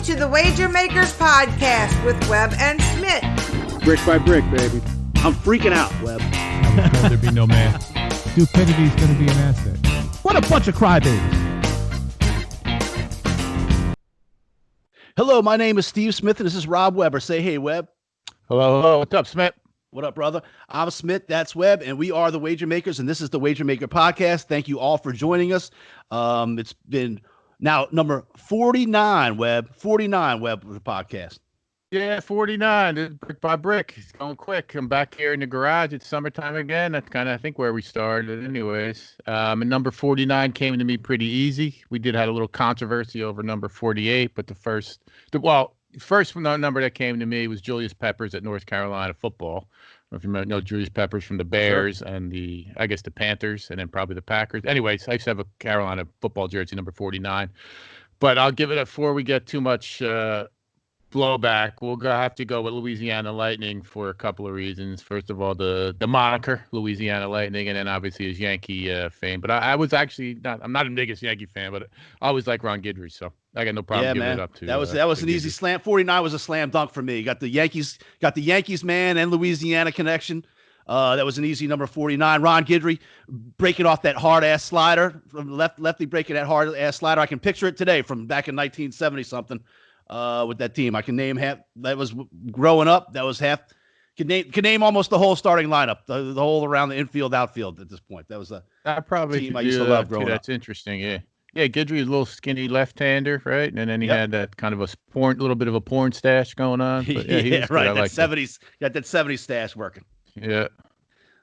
to the Wager Makers Podcast with Webb and Smitt. Brick by brick, baby. I'm freaking out, Webb. I was told there'd be no man. Stupidity's going to be an asset. What a bunch of crybabies. Hello, my name is Steve Smith, and this is Rob Weber. Say hey, Webb. Hello. What's up, Smitt? What up, brother? I'm Smitt, that's Webb, and we are the Wager Makers, and this is the Wager Maker Podcast. Thank you all for joining us. It's been now number 49, Webb. 49, Webb, with the podcast. Yeah, 49, brick by brick. It's going quick. I'm back here in the garage. It's summertime again. That's kind of, I think, where we started anyways. And number 49 came to me pretty easy. We did have a little controversy over number 48, but the first number that came to me was Julius Peppers at North Carolina football. I don't know if you know Julius Peppers from the Bears and the Panthers, and then probably the Packers. Anyways, I used to have a Carolina football jersey, number 49. But I'll give it up before we get too much blowback. We'll have to go with Louisiana Lightning for a couple of reasons. First of all, the moniker Louisiana Lightning, and then obviously his Yankee fame. But I was actually I'm not the biggest Yankee fan, but I always like Ron Guidry, so I got no problem giving it up to. That was an easy slam. 49 was a slam dunk for me. Got the Yankees man and Louisiana connection. That was an easy number 49. Ron Guidry breaking off that hard ass slider from lefty breaking that hard ass slider. I can picture it today from back in 1970 something. With that team, I can name half. That was growing up. That was half. Could name almost the whole starting lineup, the whole around the infield, outfield at this point. That was a team I used to love growing up. That's interesting. Yeah, Guidry is a little skinny left-hander, right? And then he had that kind of a little bit of a porn stash going on. But yeah, right. That 70s, got that 70s stash working. Yeah.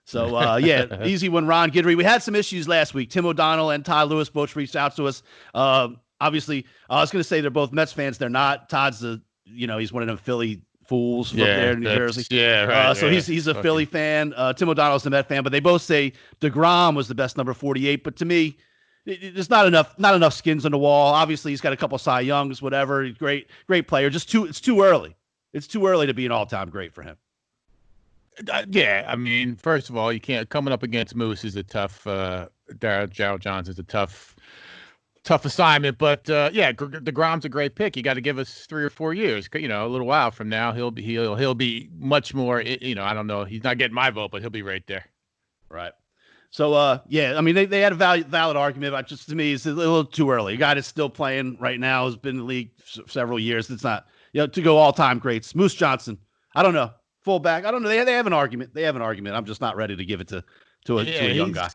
So easy one, Ron Guidry. We had some issues last week. Tim O'Donnell and Todd Lewis both reached out to us. Obviously, I was going to say they're both Mets fans. They're not. Todd's he's one of them Philly fools from up there in New Jersey. Yeah, right. So he's a Philly fan. Tim O'Donnell's a Met fan, but they both say DeGrom was the best number 48. But to me, there's not enough skins on the wall. Obviously, he's got a couple Cy Youngs, whatever. He's great player. It's too early. It's too early to be an all-time great for him. Yeah, I mean, first of all, you can't coming up against Moose is a tough. Darryl Johnson's a tough assignment, but DeGrom's a great pick. You got to give us 3 or 4 years. A little while from now, he'll be much more. I don't know. He's not getting my vote, but he'll be right there. Right. So I mean, they had a valid argument, but just to me, it's a little too early. A guy that's still playing right now has been in the league several years. It's not to go all time greats. Moose Johnson, I don't know. Fullback, I don't know. They have an argument. I'm just not ready to give it to a young guy.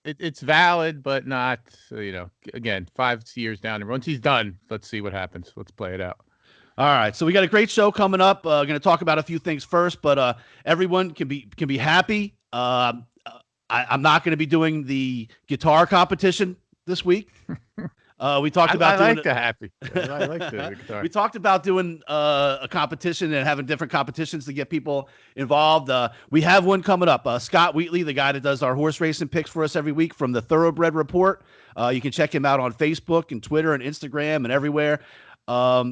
It's valid, but not, again, 5 years down. And once he's done, let's see what happens. Let's play it out. All right. So we got a great show coming up. Going to talk about a few things first, but everyone can be happy. I'm not going to be doing the guitar competition this week. We talked about I like the guitar. We talked about doing a competition and having different competitions to get people involved. We have one coming up. Scott Wheetley, the guy that does our horse racing picks for us every week from the Thoroughbred Report. You can check him out on Facebook and Twitter and Instagram and everywhere.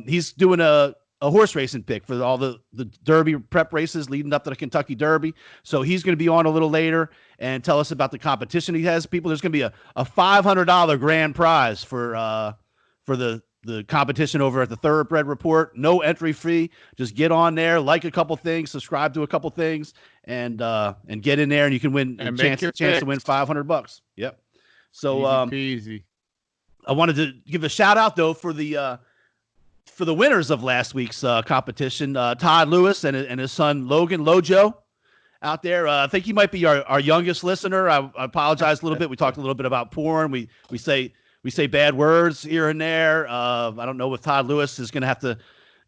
He's doing a horse racing pick for all the Derby prep races leading up to the Kentucky Derby. So he's going to be on a little later and tell us about the competition he has. People, there's going to be a $500 grand prize for the competition over at the Thoroughbred Report. No entry fee. Just get on there, like a couple things, subscribe to a couple things, and get in there, and you can win a chance to win $500. Yep. So easy. I wanted to give a shout out though for the winners of last week's competition, Todd Lewis and his son Logan Lojo out there. I think he might be our youngest listener. I apologize a little bit. We talked a little bit about porn. We say bad words here and there. I don't know if Todd Lewis is going to have to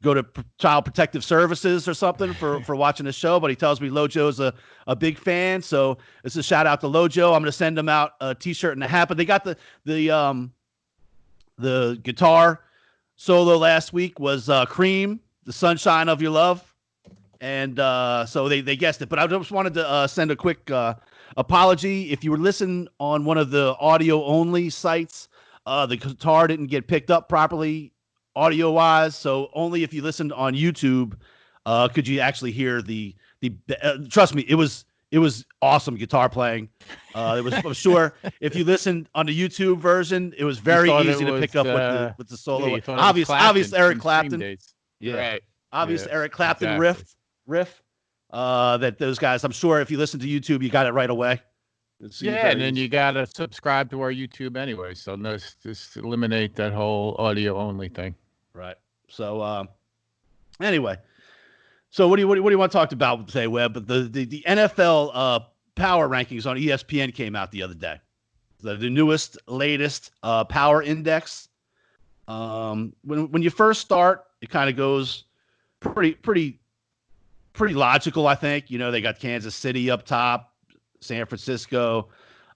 go to Child Protective Services or something for watching the show, but he tells me Lojo's a big fan. So it's a shout out to Lojo. I'm going to send him out a t-shirt and a hat, but they got the guitar solo last week was Cream, The Sunshine of Your Love. And so they guessed it. But I just wanted to send a quick apology. If you were listening on one of the audio-only sites, the guitar didn't get picked up properly audio-wise. So only if you listened on YouTube could you actually hear the trust me, it was It was awesome guitar playing. I'm sure if you listen on the YouTube version, it was very easy to pick up with the solo. Yeah, Obvious Eric Clapton. Yeah, right. Obvious Eric Clapton exactly. riff. That those guys. I'm sure if you listen to YouTube, you got it right away. And then you gotta subscribe to our YouTube anyway. So let's just eliminate that whole audio only thing. Right. So anyway. So what do you want to talk about today, Webb? The NFL power rankings on ESPN came out the other day. The newest, latest power index. When you first start, it kind of goes pretty logical, I think. You know, they got Kansas City up top, San Francisco.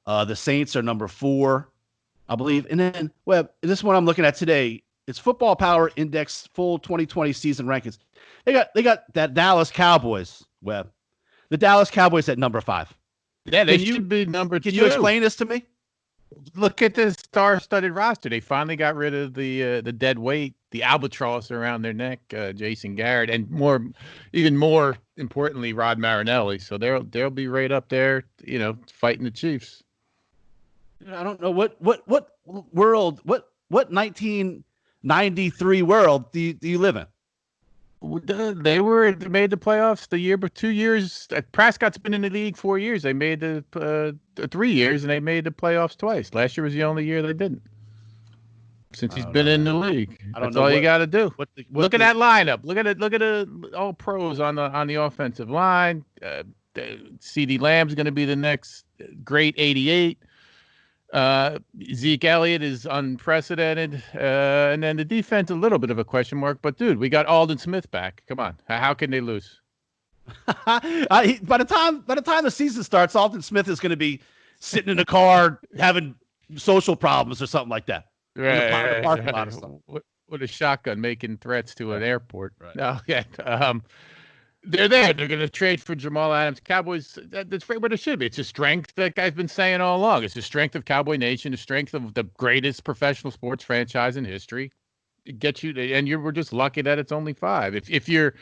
The Saints are number 4, I believe. And then, Webb, this one I'm looking at today. It's Football Power Index full 2020 season rankings. They got that Dallas Cowboys, Webb. The Dallas Cowboys at number 5. Yeah, they should be number 2. Can you explain this to me? Look at this star-studded roster. They finally got rid of the dead weight, the albatross around their neck, Jason Garrett, and even more importantly, Rod Marinelli. So they'll be right up there, you know, fighting the Chiefs. I don't know what world, what 1993 world do you live in? They made the playoffs the year, but 2 years. Prescott's been in the league 4 years. They made the 3 years, and they made the playoffs twice. Last year was the only year they didn't. Since he's been in the league, that's all you got to do. Look at that lineup. Look at the all pros on the offensive line. CeeDee Lamb's going to be the next great 88. Zeke Elliott is unprecedented, and then the defense a little bit of a question mark. But dude, we got Aldon Smith back. Come on, how can they lose? By the time the season starts, Aldon Smith is going to be sitting in a car having social problems or something like that. Right. With a shotgun making threats to an airport. Right. No, yeah. They're there. They're going to trade for Jamal Adams. Cowboys, that's right what it should be. It's a strength that guy's been saying all along. It's the strength of Cowboy Nation, the strength of the greatest professional sports franchise in history. It gets you, and we're just lucky that it's only 5. If you're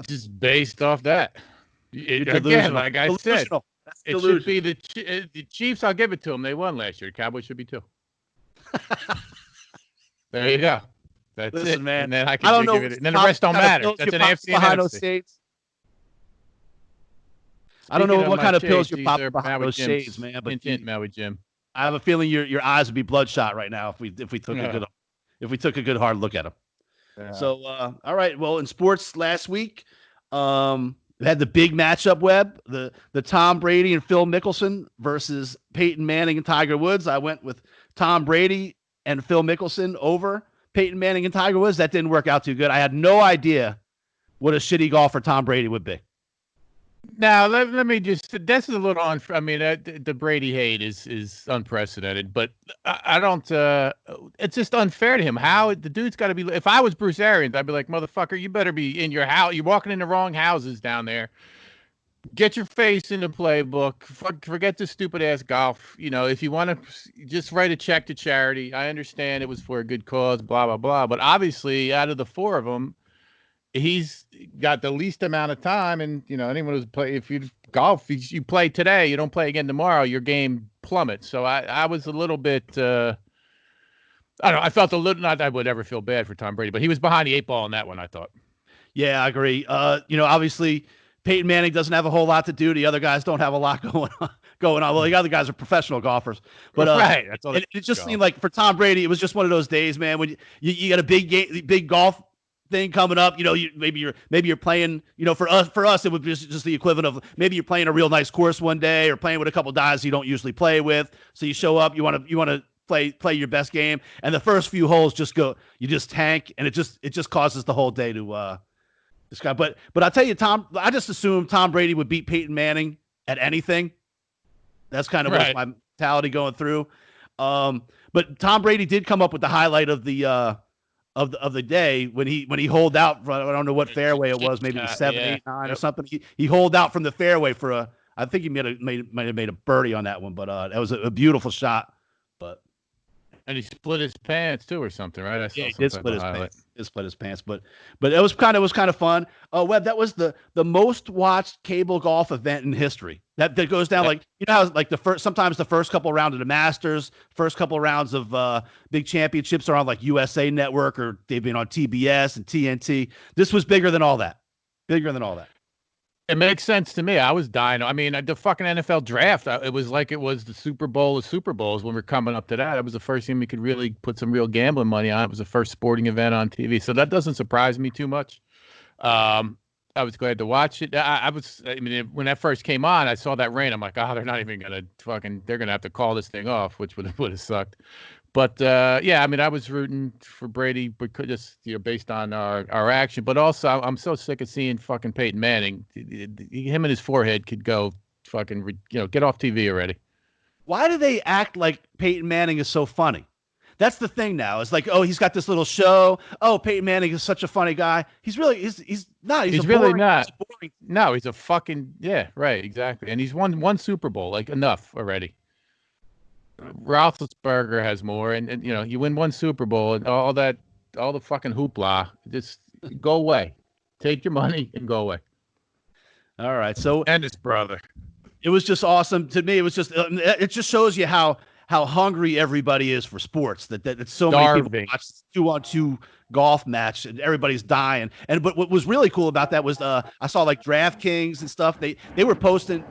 just based off that. Again, like I said, it should be the Chiefs. I'll give it to them. They won last year. The Cowboys should be 2. There you go. That's it, man. And then I don't know. And then the rest don't matter. That's an AFC and NFC. States. I don't know what kind of pills you're popping behind those shades, man. But Maui Jim. I have a feeling your eyes would be bloodshot right now if we took a good hard look at them. Yeah. So all right. Well, in sports last week, we had the big matchup, Webb. The Tom Brady and Phil Mickelson versus Peyton Manning and Tiger Woods. I went with Tom Brady and Phil Mickelson over Peyton Manning and Tiger Woods. That didn't work out too good. I had no idea what a shitty golfer Tom Brady would be. Now, let me just, this is a little unfair. I mean, the Brady hate is unprecedented, but I don't, it's just unfair to him. How the dude's got to be, if I was Bruce Arians, I'd be like, motherfucker, you better be in your house. You're walking in the wrong houses down there. Get your face in the playbook. Forget this stupid ass golf. You know, if you want to just write a check to charity, I understand it was for a good cause, blah, blah, blah. But obviously, out of the 4 of them, he's got the least amount of time. And, you know, anyone who's play, if you golf, you play today, you don't play again tomorrow, your game plummets. So I was a little bit, I don't know. I felt a little, not that I would ever feel bad for Tom Brady, but he was behind the 8 ball on that one, I thought. Yeah, I agree. You know, obviously, Peyton Manning doesn't have a whole lot to do. The other guys don't have a lot going on. Well, the other guys are professional golfers, but right. That's all it just seemed like for Tom Brady, it was just one of those days, man, when you got a big golf thing coming up. You know, maybe you're playing. You know, for us, it would be just the equivalent of maybe you're playing a real nice course one day, or playing with a couple guys you don't usually play with. So you show up, you want to play your best game, and the first few holes you just tank, and it just causes the whole day to. This guy, but I'll tell you, I just assumed Tom Brady would beat Peyton Manning at anything. That's kind of was my mentality going through. But Tom Brady did come up with the highlight of the day when he holed out from, I don't know what fairway it was, maybe the 7, 8, 9 or something. He holed out from the fairway for I think he might have made a birdie on that one, but that was a beautiful shot. But And he split his pants too, or something, right? I saw He some did type split of his highlight. pants. He split his pants, but it was kind of fun. Webb, that was the most watched cable golf event in history. That goes down like, you know how like sometimes the first couple rounds of the Masters, first couple rounds of big championships are on like USA Network, or they've been on TBS and TNT. This was bigger than all that. Bigger than all that. It makes sense to me. I was dying. I mean, the fucking NFL draft, it was like it was the Super Bowl of Super Bowls when we're coming up to that. It was the first thing we could really put some real gambling money on. It was the first sporting event on TV. So that doesn't surprise me too much. I was glad to watch it. I mean, when that first came on, I saw that rain. I'm like, oh, they're not even going to they're going to have to call this thing off, which would have sucked. But yeah, I mean, I was rooting for Brady, but just based on our action. But also, I'm so sick of seeing fucking Peyton Manning. Him and his forehead could go fucking get off TV already. Why do they act like Peyton Manning is so funny? That's the thing now. It's like, oh, he's got this little show. Oh, Peyton Manning is such a funny guy. He's not. He's really boring, not. Boring. No, he's a fucking right, exactly. And he's won one Super Bowl, like enough already. Roethlisberger has more, and you win one Super Bowl, and all the fucking hoopla, just go away. Take your money and go away. All right, so and his brother. It was just awesome to me. It just shows you how hungry everybody is for sports. That so many people watch 2-on-2 golf match and everybody's dying. But what was really cool about that was I saw like DraftKings and stuff. They were posting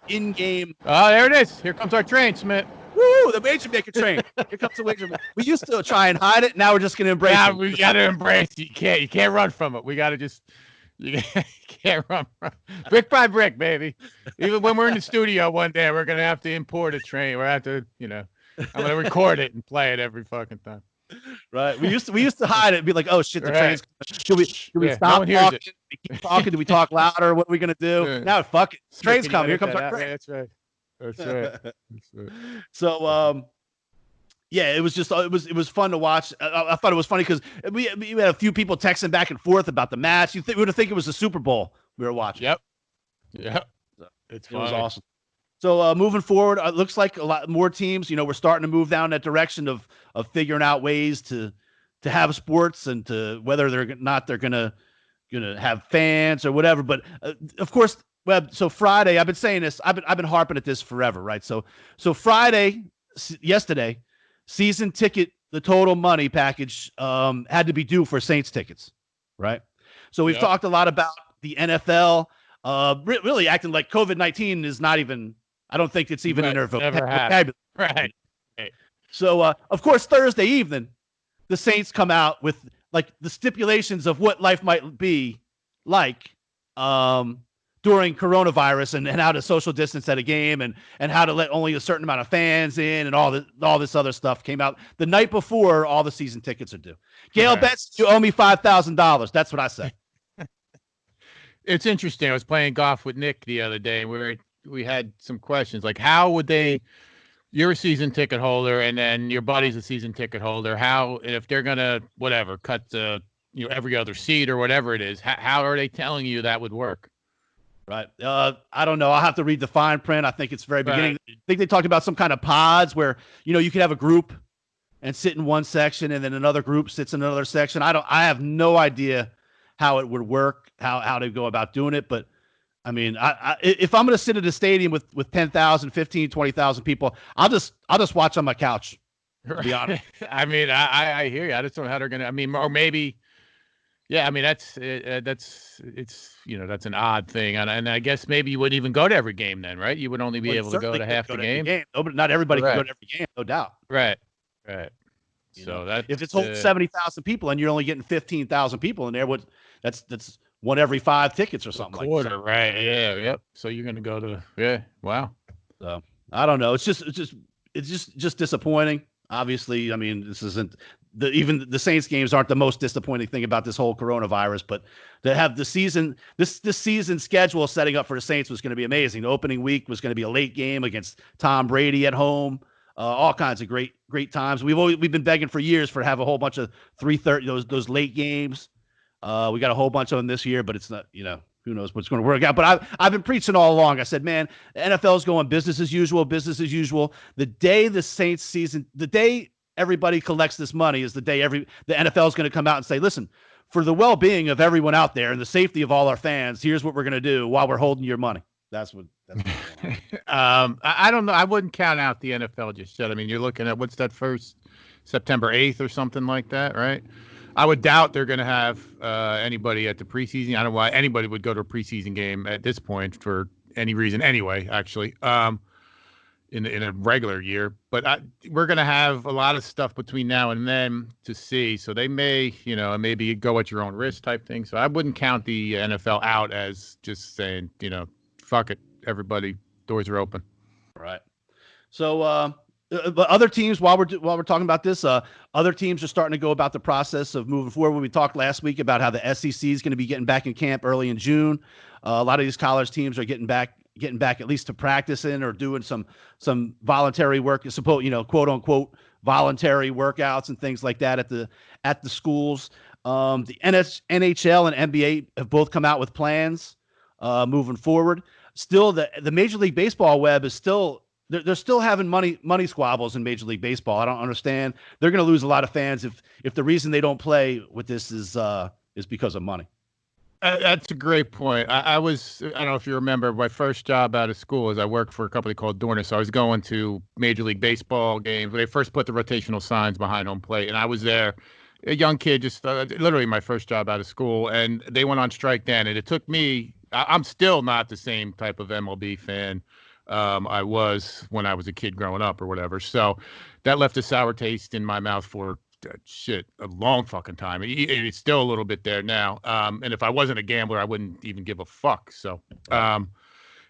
in-game. Oh, there it is. Here comes our train, Smitt. Woo! The wager maker train. Here comes the wager maker. We used to try and hide it. Now we're just gonna embrace it. We gotta embrace it. You can't run from it. We gotta just. You can't run brick by brick, baby. Even when we're in the studio one day, we're gonna have to import a train. We're have to, I'm gonna record it and play it every fucking time. Right. We used to hide it and be like, oh shit, the train's. Should we stop no talking? We keep talking. Do we talk louder? What are we gonna do? Yeah. Now fuck it. Train's coming. Here comes our train. That's right. That's right. So yeah, it was fun to watch. I thought it was funny because we had a few people texting back and forth about the match. We would think it was the Super Bowl we were watching. Yep. So it was awesome. So moving forward, it looks like a lot more teams. We're starting to move down that direction of figuring out ways to have sports and to whether they're gonna have fans or whatever. But of course, Webb. So Friday, I've been saying this. I've been harping at this forever, right? So Friday, yesterday. Season ticket, the total money package had to be due for Saints tickets, right? So we've talked a lot about the NFL really acting like COVID-19 is not even, I don't think it's even in their vocabulary. Right. So, of course, Thursday evening, the Saints come out with like the stipulations of what life might be like during coronavirus and how to social distance at a game and how to let only a certain amount of fans in and all this other stuff came out the night before all the season tickets are due. Gail bets you owe me $5,000. That's what I say. It's interesting. I was playing golf with Nick the other day, and we had some questions like, how would you're a season ticket holder and then your buddy's a season ticket holder. If they're gonna cut every other seat or whatever it is, how are they telling you that would work? Right. I don't know. I'll have to read the fine print. I think it's very beginning. I think they talked about some kind of pods where, you could have a group and sit in one section and then another group sits in another section. I have no idea how it would work, how to go about doing it. But I mean, if I'm going to sit at a stadium with 10,000, 15, 20,000 people, I'll just watch on my couch. To be honest. I mean, I hear you. I just don't know how they're going to, or maybe, yeah, I mean, that's an odd thing. And I guess maybe you wouldn't even go to every game then, right? You would only be able to go to half the game. No, but not everybody can go to every game, no doubt. Right. So that if it's holding 70,000 people and you're only getting 15,000 people in there, that's one every 5 tickets or something like that. Quarter, right? Yeah, yep. So you're going to go to wow. So I don't know. It's just disappointing. Obviously, I mean, this isn't even the Saints games aren't the most disappointing thing about this whole coronavirus, but to have the season, this season schedule setting up for the Saints was going to be amazing. The opening week was going to be a late game against Tom Brady at home. All kinds of great times. We've been begging for years to have a whole bunch of 3:30 those late games. We got a whole bunch of them this year, but it's not, who knows what's going to work out. But I've been preaching all along. I said, man, the NFL is going business as usual. The day the Saints season, the day everybody collects this money is the day the NFL is going to come out and say, listen, for the well-being of everyone out there and the safety of all our fans, here's what we're going to do while we're holding your money. That's what's going on. I don't know. I wouldn't count out the NFL just yet. I mean, you're looking at what's that first September 8th or something like that, right? I would doubt they're going to have anybody at the preseason. I don't know why anybody would go to a preseason game at this point for any reason anyway, actually, in a regular year. But we're going to have a lot of stuff between now and then to see. So they may, maybe go at your own risk type thing. So I wouldn't count the NFL out as just saying, fuck it, everybody, doors are open. Right. So, but other teams, while we're talking about this, other teams are starting to go about the process of moving forward. When we talked last week about how the SEC is going to be getting back in camp early in June, a lot of these college teams are getting back at least to practicing or doing some voluntary work, quote unquote voluntary workouts and things like that at the schools. The NHL and NBA have both come out with plans moving forward. Still, the Major League Baseball web is still. They're still having money squabbles in Major League Baseball. I don't understand. They're going to lose a lot of fans if the reason they don't play with this is because of money. That's a great point. I don't know if you remember, my first job out of school is I worked for a company called Dorner. So I was going to Major League Baseball games when they first put the rotational signs behind home plate. And I was there, a young kid, just literally my first job out of school. And they went on strike then. And it took me, I'm still not the same type of MLB fan I was when I was a kid growing up or whatever. So that left a sour taste in my mouth for a long fucking time. It's still a little bit there now. And if I wasn't a gambler, I wouldn't even give a fuck. So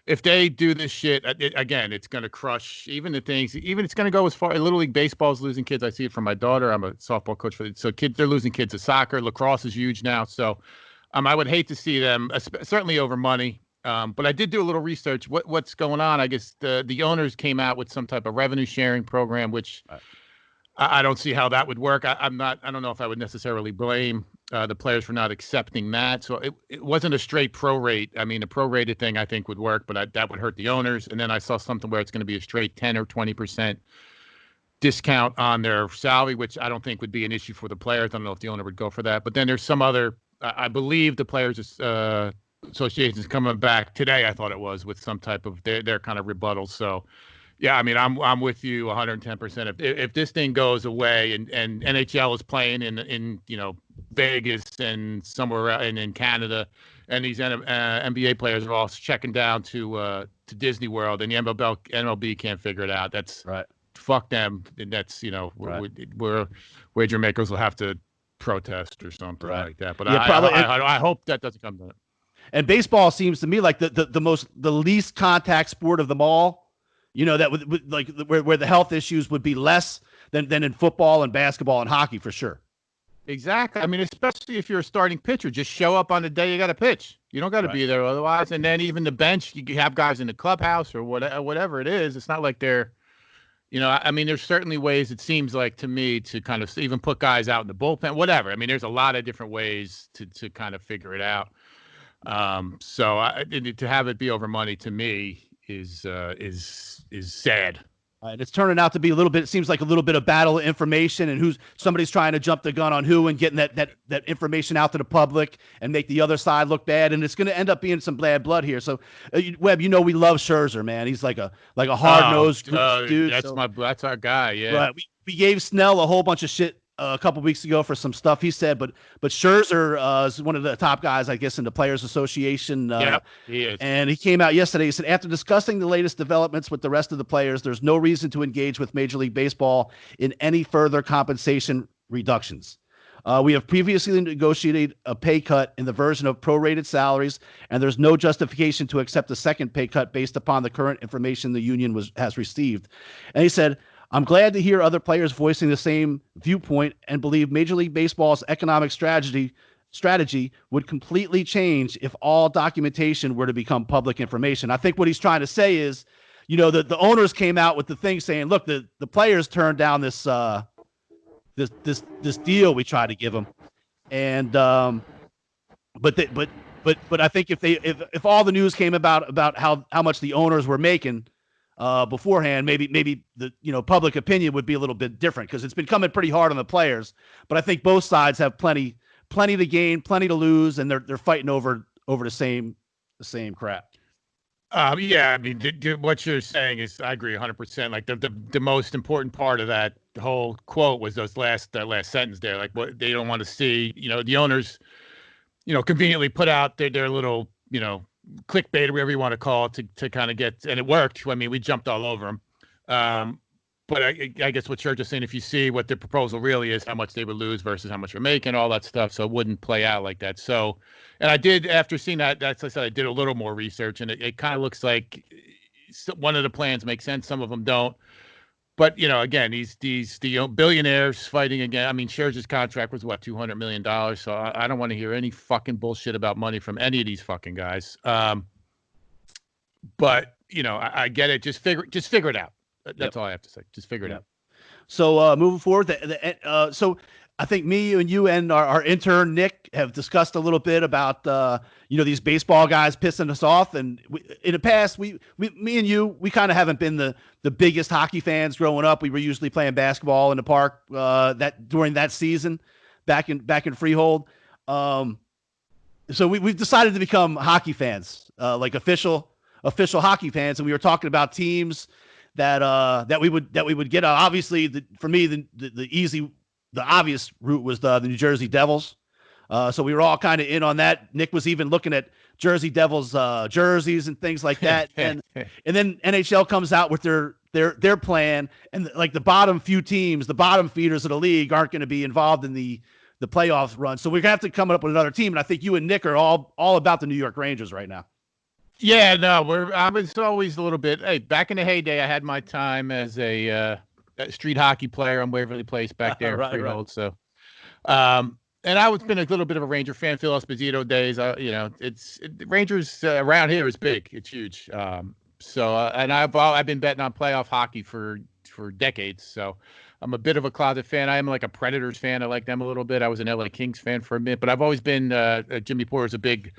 if they do this shit, again, it's going to crush even the things, even it's going to go as far. Little League Baseball is losing kids. I see it from my daughter. I'm a softball coach so kids, they're losing kids to soccer. Lacrosse is huge now. So I would hate to see them, certainly over money. But I did do a little research. What's going on? I guess the owners came out with some type of revenue sharing program, which I don't see how that would work. I don't know if I would necessarily blame the players for not accepting that. So it wasn't a straight prorate. I mean, a prorated thing I think would work, but that would hurt the owners. And then I saw something where it's going to be a straight 10 or 20% discount on their salary, which I don't think would be an issue for the players. I don't know if the owner would go for that. But then there's some other. I believe the players association's coming back today. I thought it was with some type of their kind of rebuttal. So, yeah, I mean, I'm with you 110%. If this thing goes away and NHL is playing in Vegas and somewhere and in Canada, and these NBA players are all checking down to Disney World, and the MLB can't figure it out. That's right. Fuck them. And that's where wager makers will have to protest or something like that. But I hope that doesn't come to it. And baseball seems to me like the least contact sport of them all. That would like where the health issues would be less than in football and basketball and hockey for sure. Exactly. I mean, especially if you're a starting pitcher, just show up on the day you got to pitch. You don't got to be there otherwise. And then even the bench, you have guys in the clubhouse or whatever it is. It's not like they're, I mean, there's certainly ways it seems like to me to kind of even put guys out in the bullpen, whatever. I mean, there's a lot of different ways to kind of figure it out. So to have it be over money to me is sad. And it's turning out to be it seems like a little bit of battle of information and somebody's trying to jump the gun on who and getting that information out to the public and make the other side look bad. And it's going to end up being some bad blood here. So Webb, we love Scherzer, man. He's like a hard-nosed dude. That's our guy. Yeah. Right. We gave Snell a whole bunch of shit a couple weeks ago for some stuff he said, but Scherzer is one of the top guys, I guess, in the Players Association. He is. And he came out yesterday. He said, after discussing the latest developments with the rest of the players, there's no reason to engage with Major League Baseball in any further compensation reductions. We have previously negotiated a pay cut in the version of prorated salaries, and there's no justification to accept a second pay cut based upon the current information the union has received. And he said, I'm glad to hear other players voicing the same viewpoint and believe Major League Baseball's economic strategy would completely change if all documentation were to become public information. I think what he's trying to say is, the owners came out with the thing saying, look, the players turned down this deal we tried to give them. And but I think if all the news came about how much the owners were making, beforehand, maybe the public opinion would be a little bit different because it's been coming pretty hard on the players. But I think both sides have plenty to gain, plenty to lose, and they're fighting over the same crap. Yeah, I mean, what you're saying is, I agree 100%. Like the most important part of that whole quote was that last sentence there. Like, what they don't want to see, the owners, conveniently put out their little, clickbait or whatever you want to call it to kind of get, and it worked. I mean, we jumped all over them. But I guess what you're just saying, if you see what the proposal really is, how much they would lose versus how much we're making, all that stuff, so it wouldn't play out like that. So, and I did, after seeing that, that's, I said, I did a little more research, and it kind of looks like one of the plans makes sense, some of them don't. But, again, the billionaires fighting again. I mean, Scherzer's contract was, what, $200 million? So I don't want to hear any fucking bullshit about money from any of these fucking guys. But, I get it. Just figure it out. That's all I have to say. Just figure it out. So moving forward, so I think me and you and our intern Nick have discussed a little bit about these baseball guys pissing us off, and in the past, me and you, we kind of haven't been the biggest hockey fans growing up. We were usually playing basketball in the park that during that season back in Freehold. So we've decided to become hockey fans, like official hockey fans, and we were talking about teams that we would get. Obviously, for me, the obvious route was the New Jersey Devils. So we were all kind of in on that. Nick was even looking at Jersey Devils jerseys and things like that. And then NHL comes out with their plan, and like the bottom few teams, the bottom feeders of the league aren't going to be involved in the playoff run. So we're gonna have to come up with another team. And I think you and Nick are all about the New York Rangers right now. Yeah, no, I was always a little bit. Hey, back in the heyday, I had my time as a street hockey player on Waverly Place back there in Freehold. Right. So, and I was been a little bit of a Ranger fan, Phil Esposito days. Rangers around here is big. It's huge. And I've been betting on playoff hockey for decades. So I'm a bit of a closet fan. I am like a Predators fan. I like them a little bit. I was an LA Kings fan for a minute, but I've always been Jimmy Porter's a big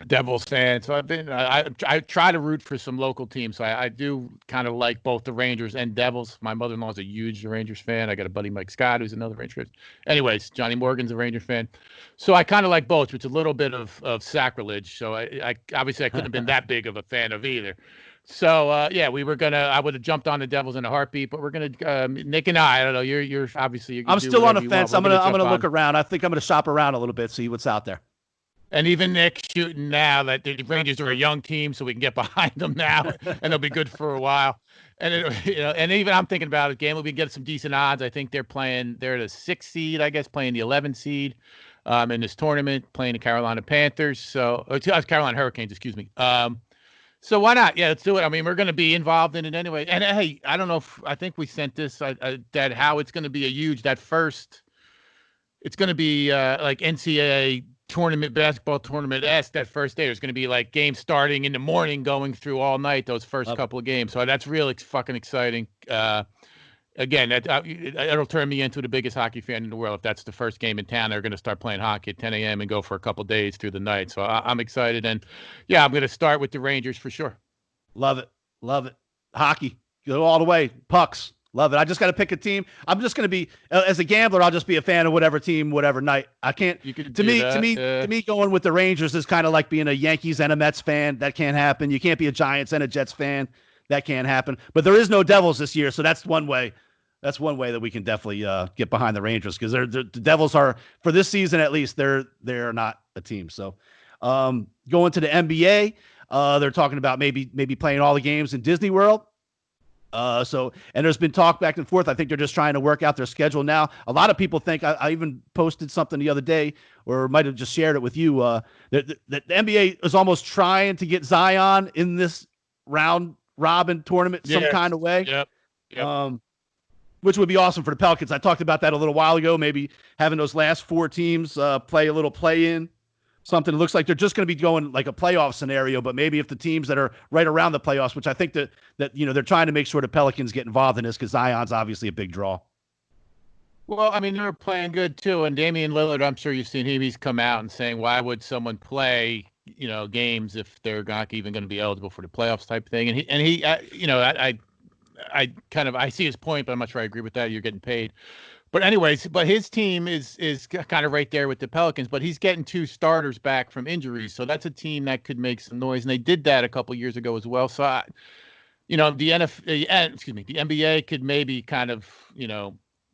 Devils fan, so I try to root for some local teams. So I do kind of like both the Rangers and Devils. My mother-in-law is a huge Rangers fan. I got a buddy, Mike Scott, who's another Rangers fan. Anyways, Johnny Morgan's a Ranger fan, so I kind of like both. It's a little bit of sacrilege. So I obviously I couldn't have been that big of a fan of either. So I would have jumped on the Devils in a heartbeat, but we're gonna Nick and I don't know. You're obviously. I'm still on the fence. I'm gonna look around. I think I'm gonna shop around a little bit, see what's out there. And even Nick shooting now that the Rangers are a young team, so we can get behind them now, and they'll be good for a while. And and even I'm thinking about it, game we can get some decent odds. I think they're the 6th seed, I guess, playing the 11th seed in this tournament, playing the Carolina Panthers. So Carolina Hurricanes, excuse me. So why not? Yeah, let's do it. I mean, we're going to be involved in it anyway. And hey, I don't know if I think we sent this that how it's going to be it's going to be like NCAA basketball tournament-esque that first day. There's going to be like games starting in the morning, going through all night, those first couple of games. So that's really fucking exciting. Again, it'll turn me into the biggest hockey fan in the world. If that's the first game in town, they're going to start playing hockey at 10 a.m. and go for a couple days through the night. So I'm excited. And yeah, I'm going to start with the Rangers for sure. Love it. Hockey, go all the way. Pucks. Love it. I just got to pick a team. I'm just going to be, as a gambler, I'll just be a fan of whatever team, whatever night. I can't. To me, going with the Rangers is kind of like being a Yankees and a Mets fan. That can't happen. You can't be a Giants and a Jets fan. That can't happen. But there is no Devils this year, so that's one way. That's one way that we can definitely get behind the Rangers, because the Devils are, for this season at least, they're not a team. So going to the NBA, they're talking about maybe playing all the games in Disney World. And there's been talk back and forth. I think they're just trying to work out their schedule now. A lot of people think, I even posted something the other day, or might have just shared it with you, that the NBA is almost trying to get Zion in this round robin tournament some kind of way. Yep. Which would be awesome for the Pelicans. I talked about that a little while ago, maybe having those last 4 teams play a little play-in. Something. It looks like they're just going to be going like a playoff scenario, but maybe if the teams that are right around the playoffs, which I think that they're trying to make sure the Pelicans get involved in this, because Zion's obviously a big draw. Well, I mean, they're playing good too, and Damian Lillard, I'm sure you've seen him. He's come out and saying, why would someone play games if they're not even going to be eligible for the playoffs type thing. And he I see his point, but I'm not sure I agree with that. You're getting paid. But anyways, his team is kind of right there with the Pelicans, but he's getting 2 starters back from injuries. So that's a team that could make some noise. And they did that a couple years ago as well. So, the NBA could maybe kind of,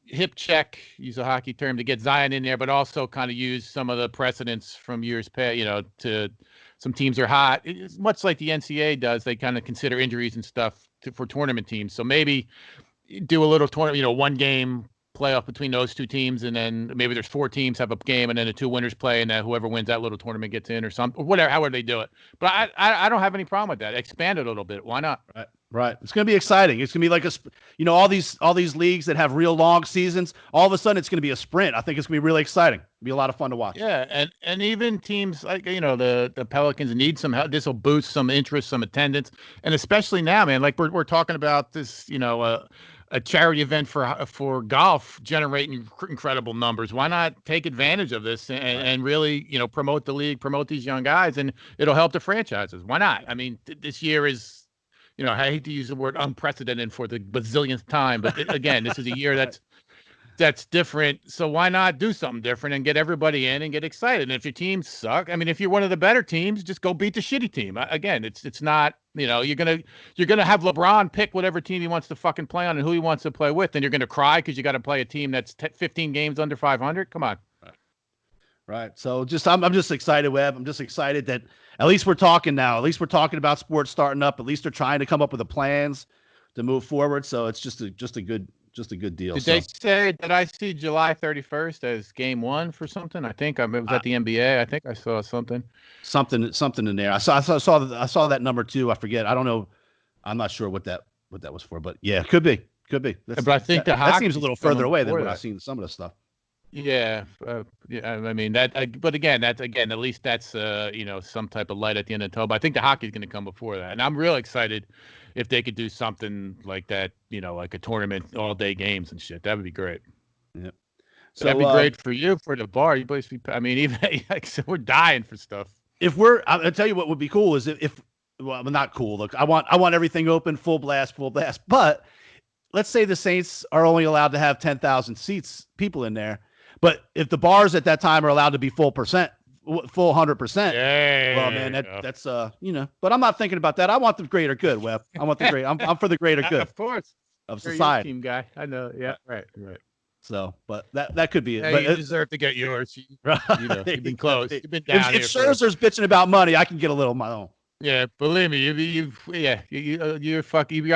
hip check, use a hockey term, to get Zion in there, but also kind of use some of the precedents from years past, to some teams are hot. It's much like the NCAA does. They kind of consider injuries and stuff for tournament teams. So maybe do a little tournament, 1 game playoff between those 2 teams, and then maybe there's 4 teams have a game, and then the 2 winners play, and then whoever wins that little tournament gets in, or something, or whatever, however they do it. But I don't have any problem with that. Expand it a little bit. Why not? Right. It's going to be exciting. It's going to be like all these leagues that have real long seasons. All of a sudden, it's going to be a sprint. I think it's going to be really exciting. It'll be a lot of fun to watch. Yeah, and even teams like the Pelicans need some help. This will boost some interest, some attendance, and especially now, man. Like we're talking about this, a charity event for golf generating incredible numbers. Why not take advantage of this and really, promote the league, promote these young guys, and it'll help the franchises. Why not? I mean, this year is, I hate to use the word unprecedented for the bazillionth time, but again, this is a year that's different. So why not do something different and get everybody in and get excited? And if your teams suck, I mean, if you're one of the better teams, just go beat the shitty team. Again, it's not, you're gonna have LeBron pick whatever team he wants to fucking play on and who he wants to play with, and you're gonna cry because you got to play a team that's 15 games under 500. Come on. Right. So I'm just excited, Webb. I'm just excited that at least we're talking now. At least we're talking about sports starting up. At least they're trying to come up with the plans to move forward. So it's just a good deal. Did I see July 31st as game 1 for something? I think it was at the NBA. I think I saw something in there. I saw that number 2. I forget. I don't know. I'm not sure what that was for, but yeah, could be. But I think that seems a little further away than what I've seen some of the stuff. Yeah, I mean that. But again, at least that's some type of light at the end of the tunnel. But I think the hockey's going to come before that, and I'm real excited if they could do something like that. Like a tournament, all day games and shit. That would be great. Yeah, so that'd be great for you, for the bar. You basically, I mean, even we're dying for stuff. I'll tell you what would be cool is if not cool. Look, I want everything open, full blast. But let's say the Saints are only allowed to have 10,000 people in there. But if the bars at that time are allowed to be full 100%, well, man, that's But I'm not thinking about that. I want the greater good, Webb. I'm for the greater good, of course, of society. Team guy, I know. Yeah, right. So, but that could be it. Hey, but you deserve to get yours. You've been close. You've been down if Scherzer's bitching about money, I can get a little of my own. Yeah, believe me, you're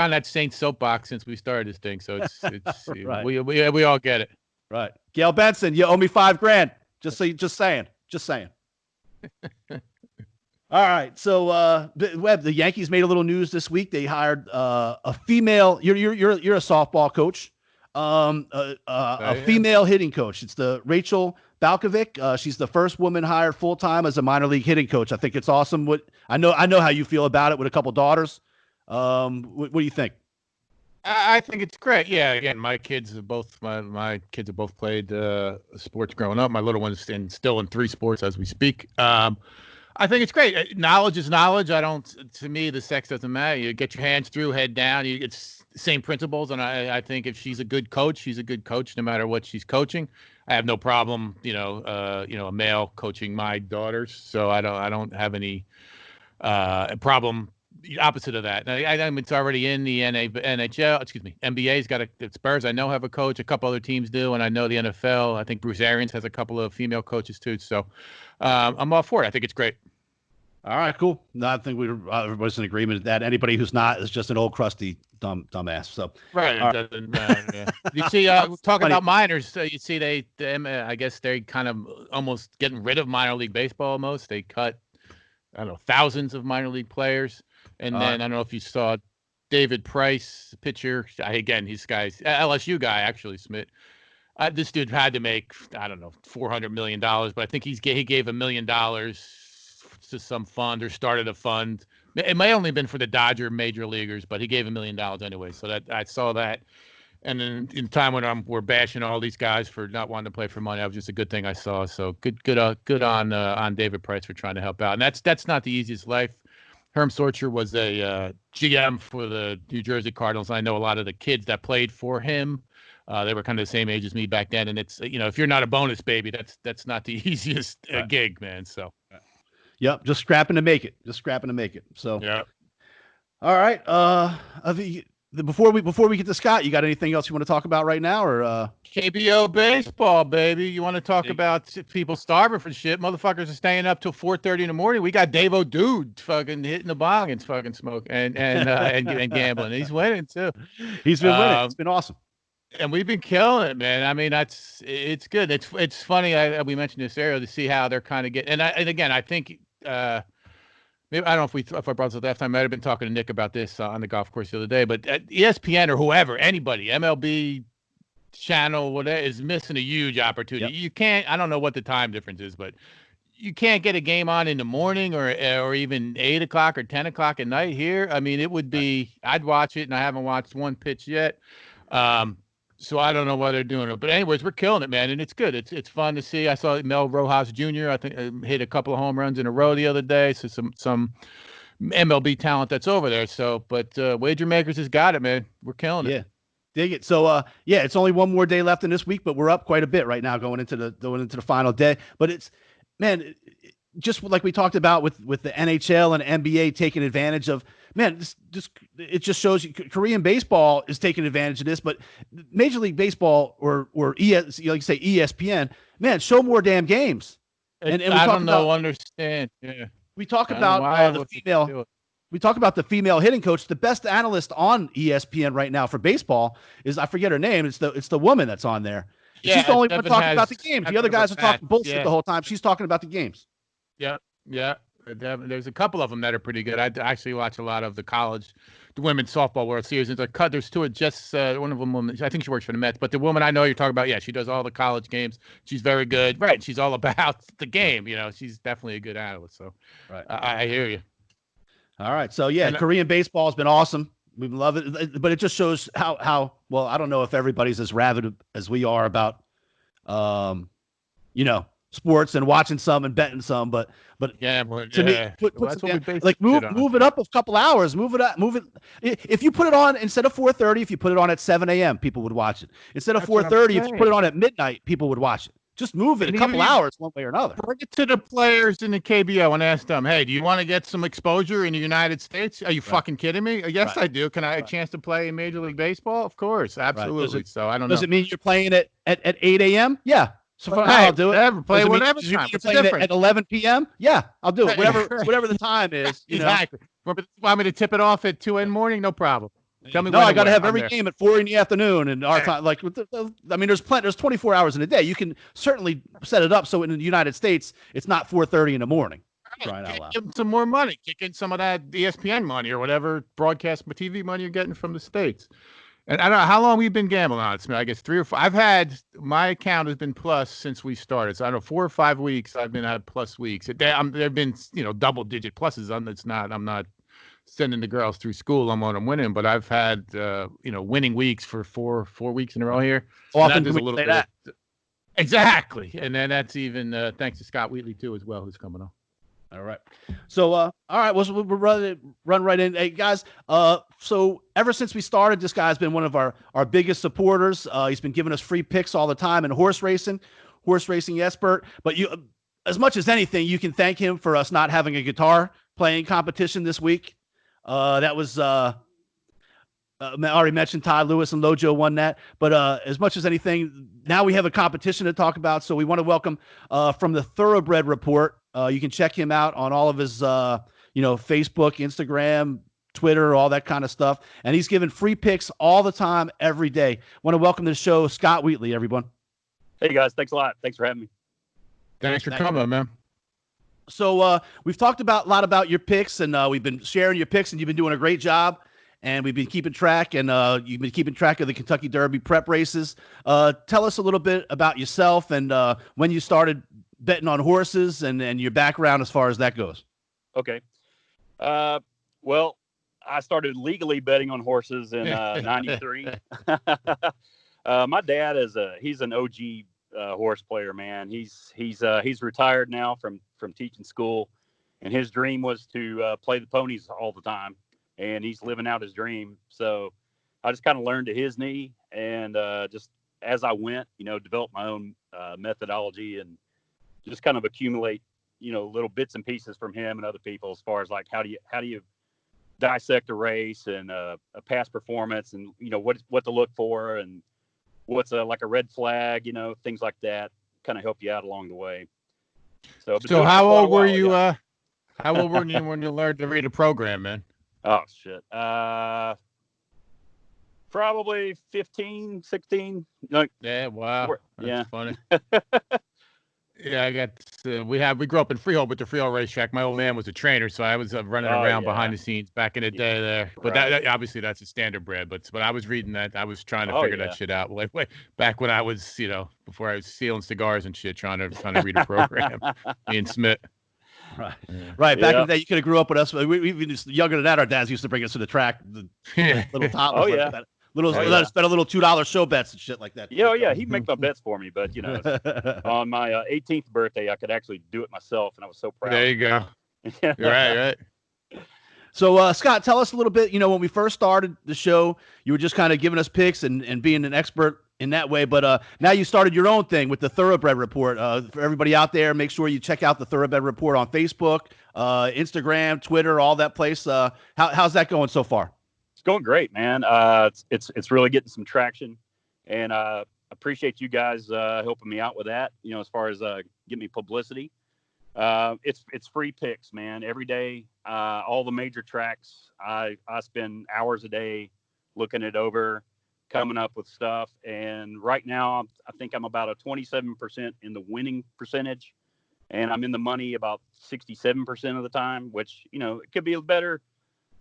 on that Saints soapbox since we started this thing. So it's right. we all get it. Right. Gail Benson, you owe me $5,000. Just saying. All right. So, Webb, the Yankees made a little news this week. They hired a female. You're a softball coach. A female hitting coach. It's the Rachel Balkovic. She's the first woman hired full time as a minor league hitting coach. I think it's awesome. I know how you feel about it with a couple daughters. What do you think? I think it's great. Yeah, again, my kids have both played sports growing up. My little one's still in 3 sports as we speak. I think it's great. Knowledge is knowledge. To me, the sex doesn't matter. You get your hands through, head down. It's the same principles. And I think if she's a good coach, she's a good coach no matter what she's coaching. I have no problem, a male coaching my daughters. So I don't have any problem. Opposite of that. I mean, it's already in the NBA's got the Spurs. I know have a coach. A couple other teams do, and I know the NFL. I think Bruce Arians has a couple of female coaches too. So I'm all for it. I think it's great. All right, cool. No, I think everybody's in agreement that anybody who's not is just an old crusty dumbass. So right. Doesn't matter. Yeah. You see, talking about minors, you see I guess they kind of almost getting rid of minor league baseball. Almost they cut, I don't know, thousands of minor league players. And then I don't know if you saw David Price, pitcher. Again, he's LSU guy, actually, Smitt. This dude had to make, I don't know, $400 million, but I think he gave $1 million to some fund or started a fund. It may only have been for the Dodger major leaguers, but he gave $1 million anyway. So that I saw that. And then in time when we're bashing all these guys for not wanting to play for money, that was just a good thing I saw. So good on David Price for trying to help out. And that's not the easiest life. Herm Sorcher was a GM for the New Jersey Cardinals. I know a lot of the kids that played for him. They were kind of the same age as me back then. And it's, if you're not a bonus baby, that's not the easiest gig, man. So. Yep, just scrapping to make it. So. Yeah. All right. Before we get to Scott, you got anything else you want to talk about right now, or KBO baseball, baby? You want to talk about people starving for shit? Motherfuckers are staying up till 4:30 in the morning. We got Davo Dude fucking hitting the bong and fucking smoke and gambling. He's winning too. He's been winning. It's been awesome. And we've been killing it, man. I mean, it's good. It's funny. We mentioned this earlier to see how they're kind of getting. And again, I think. Maybe, I don't know if I brought this up last time. I might have been talking to Nick about this on the golf course the other day, but ESPN or whoever, anybody, MLB channel, whatever, is missing a huge opportunity. Yep. You can't. I don't know what the time difference is, but you can't get a game on in the morning or even 8 o'clock or 10 o'clock at night here. I mean, it would be. I'd watch it, and I haven't watched one pitch yet. So I don't know why they're doing it, but anyways, we're killing it, man, and it's good. It's fun to see. I saw Mel Rojas Jr. I think hit a couple of home runs in a row the other day. So some MLB talent that's over there. So, but Wager Makers has got it, man. We're killing it. Yeah, dig it. So it's only one more day left in this week, but we're up quite a bit right now going into the final day. But it's, man, just like we talked about with the NHL and NBA taking advantage of. Man, it just shows you Korean baseball is taking advantage of this, but Major League Baseball or like you say ESPN, man, show more damn games. And we understand. Yeah, we talk about the female. We talk about the female hitting coach. The best analyst on ESPN right now for baseball is, I forget her name. It's the woman that's on there. Yeah, she's the only one talking about the games. The other guys are talking bullshit the whole time. She's talking about the games. Yeah. There's a couple of them that are pretty good. I actually watch a lot of the women's softball World Series. There's two. Just one of them. I think she works for the Mets. But the woman I know you're talking about, yeah, she does all the college games. She's very good. Right. She's all about the game. She's definitely a good analyst. So, right. I hear you. All right. So yeah, Korean baseball has been awesome. We love it, but it just shows how well. I don't know if everybody's as rabid as we are about, sports and watching some and betting some, but yeah, to me, move it up a couple hours, move it. If you put it on instead of 4:30, if you put it on at 7 a.m., people would watch it. Instead of 4:30, if you put it on at midnight, people would watch it. Just move it a couple hours one way or another. Bring it to the players in the KBO and ask them, hey, do you want to get some exposure in the United States? Are you fucking kidding me? Yes, I do. Can I have a chance to play in Major League Baseball? Of course, absolutely. So I don't know. Does it mean you're playing at 8 a.m.? Yeah. So I'll do it. Play whatever time. You're playing at 11 p.m.? Yeah, I'll do it. Whatever the time is. Exactly. Want me to tip it off at 2 in the morning? No problem. Tell me. No, I got to have every game at 4 in the afternoon, and our time. Like, there's 24 hours in a day. You can certainly set it up so in the United States it's not 4:30 in the morning. Trying out loud. Give them some more money. Kick in some of that ESPN money or whatever broadcast TV money you're getting from the States. And I don't know how long we've been gambling on it. I guess 3 or 4. My account has been plus since we started. So I don't know, 4 or 5 weeks I've been at plus weeks. There've been double digit pluses. I'm not sending the girls through school. I'm winning, but I've had winning weeks for four weeks in a row here. Often a little bit that. Exactly, and then that's even thanks to Scott Wheetley too as well, who's coming on. All right. So, all right. We'll run right in. Hey, guys. So ever since we started, this guy's been one of our biggest supporters. He's been giving us free picks all the time in horse racing expert. But as much as anything, you can thank him for us not having a guitar playing competition this week. That was, I already mentioned Todd Lewis and Lojo won that. But as much as anything, now we have a competition to talk about. So we want to welcome from the Thoroughbred Report. You can check him out on all of his, Facebook, Instagram, Twitter, all that kind of stuff. And he's giving free picks all the time, every day. Want to welcome to the show, Scott Wheetley, everyone. Hey, guys. Thanks a lot. Thanks for having me. Thanks for coming, man. So we've talked a lot about your picks, and we've been sharing your picks, and you've been doing a great job. And we've been keeping track, and you've been keeping track of the Kentucky Derby prep races. Tell us a little bit about yourself and when you started betting on horses and your background as far as that goes. Okay. Well, I started legally betting on horses in '93. My dad he's an OG horse player, man. He's retired now from teaching school, and his dream was to play the ponies all the time, and he's living out his dream. So I just kind of learned to his knee, and just as I went, developed my own methodology and just kind of accumulate, little bits and pieces from him and other people as far as like how do you dissect a race and a past performance and what to look for and what's like a red flag, things like that kind of help you out along the way. So how old were you? How old were you when you learned to read a program, man? Oh shit. Probably 15, 16. Yeah, wow. That's funny. Yeah, I got. We grew up in Freehold with the Freehold racetrack. My old man was a trainer, so I was running around behind the scenes back in the day there. But that obviously that's a standard bred. But I was reading that. I was trying to figure that shit out way back when I was, before I was stealing cigars and shit, trying to read a program. Me and Smitt. Right. Right. Back in the day, you could have grew up with us. We even just younger than that, our dads used to bring us to the track. The little toddlers. Spent a little $2 show bets and shit like that. Yeah. He'd make my bets for me, but on my 18th birthday, I could actually do it myself, and I was so proud. There you go. Right. So, Scott, tell us a little bit. When we first started the show, you were just kind of giving us picks and being an expert in that way. But now you started your own thing with the Thoroughbred Report. For everybody out there, make sure you check out the Thoroughbred Report on Facebook, Instagram, Twitter, all that place. How's that going so far? It's going great, man. It's really getting some traction, and appreciate you guys helping me out with that. As far as getting me publicity. It's free picks, man. Every day, all the major tracks. I spend hours a day looking it over, coming up with stuff. And right now, I think I'm about a 27% in the winning percentage, and I'm in the money about 67% of the time, which it could be better.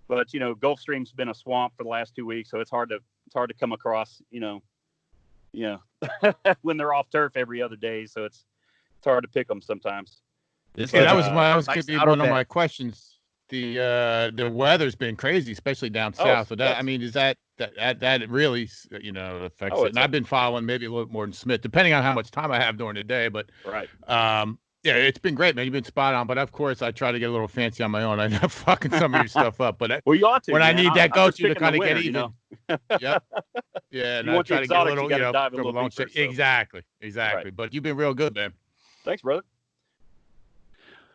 But Gulfstream's been a swamp for the last 2 weeks, so it's hard to come across when they're off turf every other day. So it's hard to pick them sometimes. That was going to be one of my questions. The weather's been crazy, especially down south. So that, I mean, is that really affects it? And I've been following maybe a little more than Smitt, depending on how much time I have during the day. But yeah, it's been great, man. You've been spot on. But of course, I try to get a little fancy on my own. I'm not fucking some of your stuff up. But you ought to. When man. I need that go-to to kind of winner, get even. Yep. Yeah, and I try to get a little, dive a little deeper, so. Exactly. Right. But you've been real good, man. Thanks, brother.